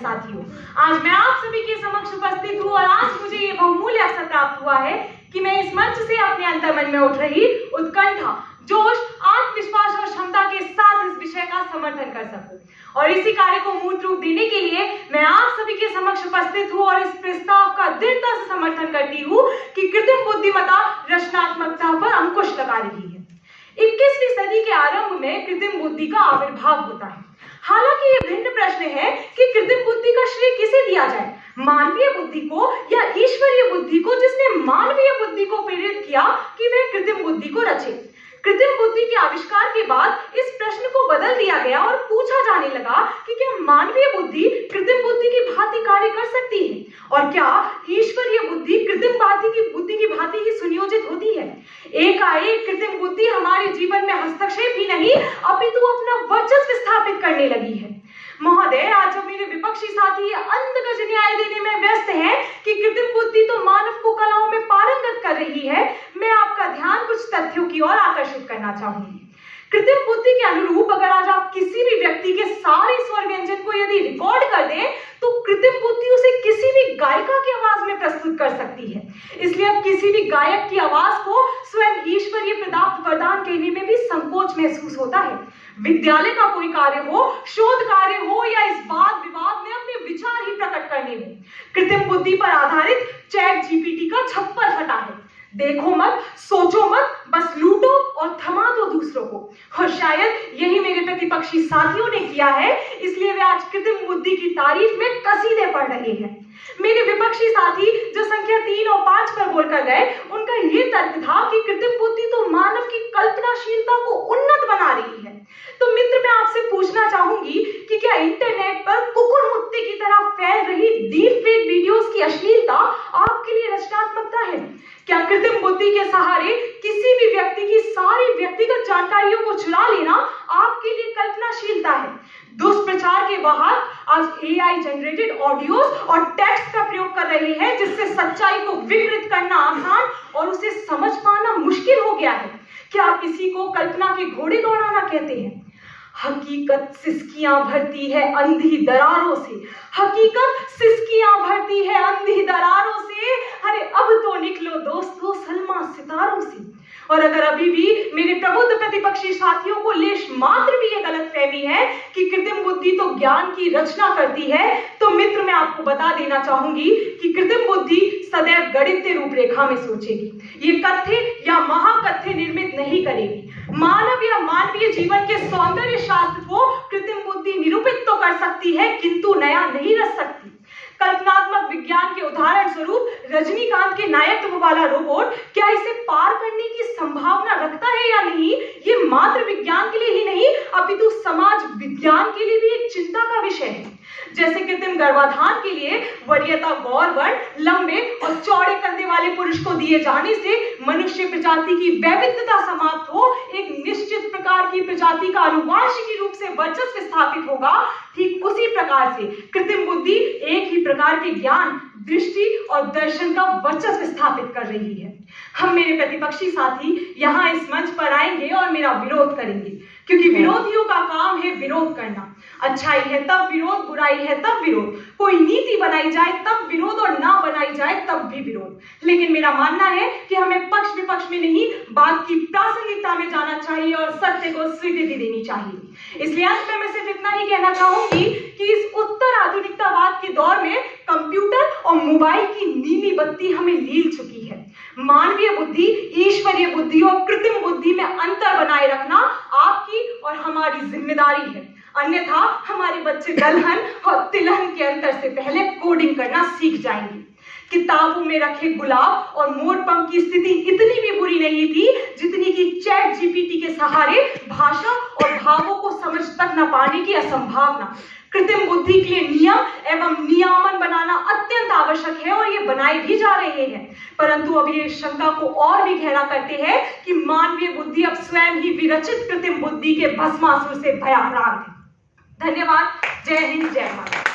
साथियों, आज मैं आप सभी के समक्ष उपस्थित हूँ और आज मुझे ये बहुमूल्य अवसर प्राप्त हुआ है कि मैं इस मंच से अपने अंतर्मन में उठ रही उत्कंठा, जोश, आत्मविश्वास और क्षमता के साथ इस विषय का समर्थन कर सकूं। और इसी कार्य को मूर्त रूप देने के लिए मैं आप सभी के समक्ष उपस्थित हूँ और इस प्रस्ताव का दृढ़ता से समर्थन करती हूँ कि कृत्रिम बुद्धिमत्ता रचनात्मकता पर अंकुश लगा रही है। 21वीं सदी के आरंभ में कृत्रिम बुद्धि का आविर्भाव होता है। हालांकि ये भिन्न प्रश्न है कि कृत्रिम बुद्धि का श्रेय किसे दिया जाए, मानवीय बुद्धि को या ईश्वरीय बुद्धि को, जिसने मानवीय बुद्धि को प्रेरित किया कि वह कृत्रिम बुद्धि को रचे। कृत्रिम बुद्धि के आविष्कार के बाद इस प्रश्न को बदल दिया गया और पूछा जाने लगा कि क्या मानवीय बुद्धि कृत्रिम बुद्धि की भांति कार्य कर सकती है और क्या ईश्वरीय बुद्धि कृत्रिम बुद्धि की भांति ही सुनियोजित होती है। एकाएक कृत्रिम बुद्धि हमारे जीवन में हस्तक्षेप ही नहीं अपितु अपना वर्चस्व स्थापित करने लगी है। महोदय, आज जब मेरे विपक्षी साथी अंधगज न्याय देने में व्यस्त हैं कि कृत्रिम बुद्धि तो मानव को कलाओं में पारंगत कर रही है, मैं आपका ध्यान कुछ तथ्यों की ओर आकर्षित करना चाहूंगी। कृत्रिम बुद्धि के अनुरूप अगर आज आप किसी भी व्यक्ति के सारे स्वर व्यंजन को यदि रिकॉर्ड कर दें तो कृत्रिम बुद्धि उसे किसी भी गायिका की आवाज में प्रस्तुत कर सकती है। इसलिए अब किसी भी गायक की आवाज को स्वयं ईश्वरीय वरदान कहने में भी संकोच महसूस होता है। विद्यालय का कोई कार्य हो, शोध कार्य हो या इस वाद विवाद में अपने विचार ही प्रकट करने हो, कृत्रिम बुद्धि पर आधारित चैट जीपीटी का छप्पर फटा है। देखो मत, सोचो मत, बस लूटो और थमा दो दूसरों को। और शायद यही मेरे प्रतिपक्षी साथियों ने किया है, इसलिए वे आज कृत्रिम बुद्धि की तारीफ में कसीदे पढ़ रहे हैं। मेरे विपक्षी साथी जो संख्या 3 और 5 पर बोलकर गए, उनका यह तर्क था कि कृत्रिम बुद्धि तो मानव की कल्पनाशीलता को उन्नत बना रही है। तो मित्र, मैं आपसे पूछना चाहूंगी कि क्या इंटरनेट पर कुकुरमुत्ते की तरह फैल रही डीप फेक वीडियोस की अश्लीलता आपके लिए रचनात्मकता है? क्या कृत्रिम बुद्धि के सहारे किसी भी व्यक्ति की सारी व्यक्तिगत जानकारियों को चुरा लेना आपके लिए कल्पनाशीलता है? दुष्प्रचार के वाहक आज एआई जनरेटेड ऑडियोज और टेक्स्ट का प्रयोग कर रहे हैं, जिससे सच्चाई को विकृत करना आसान और उसे समझ पाना मुश्किल हो गया है। क्या आप इसी को कल्पना के घोड़े दौड़ाना कहते हैं? हकीकत सिसकियां भरती है अंधी दरारों से, हकीकत सिसकियां भरती है अंधी दरारों से। अरे अब तो निकलो दोस्तों सलमा सितारों से। और अगर अभी भी मेरे प्रबुद्ध प्रतिपक्षी साथियों को लेश मात्र भी ये गलतफहमी है कि कृत्रिम बुद्धि तो ज्ञान की रचना करती है, तो मित्र मैं आपको बता देना चाहूंगी कि कृत्रिम बुद्धि सदैव गणितीय रूपरेखा में सोचेगी। ये कथ्य या महाकथ्य निर्मित नहीं करेगी। मानव या मानवीय जीवन के सौंदर्य शास्त्र को कृत्रिम बुद्धि निरूपित तो कर सकती है, किंतु नया नहीं रच सकती। कल्पनात्मक विज्ञान के उदाहरण स्वरूप रजनीकांत के नायकत्व वाला रोबोट क्या इसे पार करने की संभावना रखता है या नहीं, ये मात्र विज्ञान के लिए ही नहीं अपितु समाज विज्ञान के लिए भी एक चिंता का विषय है। जैसे कृत्रिम गर्भाधान के लिए वरीयता गौर वर्ण, लंबे और चौड़े कंधे वाले पुरुष को दिए जाने से मनुष्य प्रजाति की वैविध्यता समाप्त हो एक निश्चित प्रकार की प्रजाति का आनुवांशिकी रूप से वर्चस्व स्थापित होगा, ठीक उसी प्रकार से कृत्रिम बुद्धि एक ही प्रकार के ज्ञान, दृष्टि और दर्शन का वर्चस्व स्थापित कर रही है। हम मेरे प्रतिपक्षी साथी यहाँ इस मंच पर आएंगे और मेरा विरोध करेंगे, क्योंकि विरोधियों का काम है विरोध करना। अच्छाई है तब विरोध, बुराई है तब विरोध, कोई नीति बनाई जाए तब विरोध और ना बनाई जाए तब भी विरोध। लेकिन मेरा मानना है कि हमें पक्ष विपक्ष में नहीं, बात की प्रासंगिकता में जाना चाहिए और सत्य को स्वीकृति देनी चाहिए। इसलिए अंत में मैं सिर्फ इतना ही कहना चाहूंगी कि इस उत्तर आधुनिकतावाद के दौर में कंप्यूटर और मोबाइल की नीली बत्ती हमें लील चुकी है। मानवीय बुद्धि, ईश्वरीय बुद्धि और कृत्रिम बुद्धि में अंतर बनाए रखना आपकी और हमारी जिम्मेदारी है। अन्यथा हमारे बच्चे दलहन और तिलहन के अंतर से पहले कोडिंग करना सीख जाएंगे। किताबों में रखे गुलाब और मोरपंख की स्थिति इतनी भी बुरी नहीं थी जितनी कि चैट जीपीटी के सहारे भाषा और भावों को समझ तक न पाने की असंभावना। कृत्रिम बुद्धि के लिए नियम एवं नियामन बनाना अत्यंत आवश्यक है और ये बनाए भी जा रहे हैं, परंतु अब ये शंका को और भी गहरा करते हैं कि मानवीय बुद्धि अब स्वयं ही विरचित कृत्रिम बुद्धि के भस्मासुर से भयाक्रांत है। धन्यवाद। जय हिंद, जय भारत।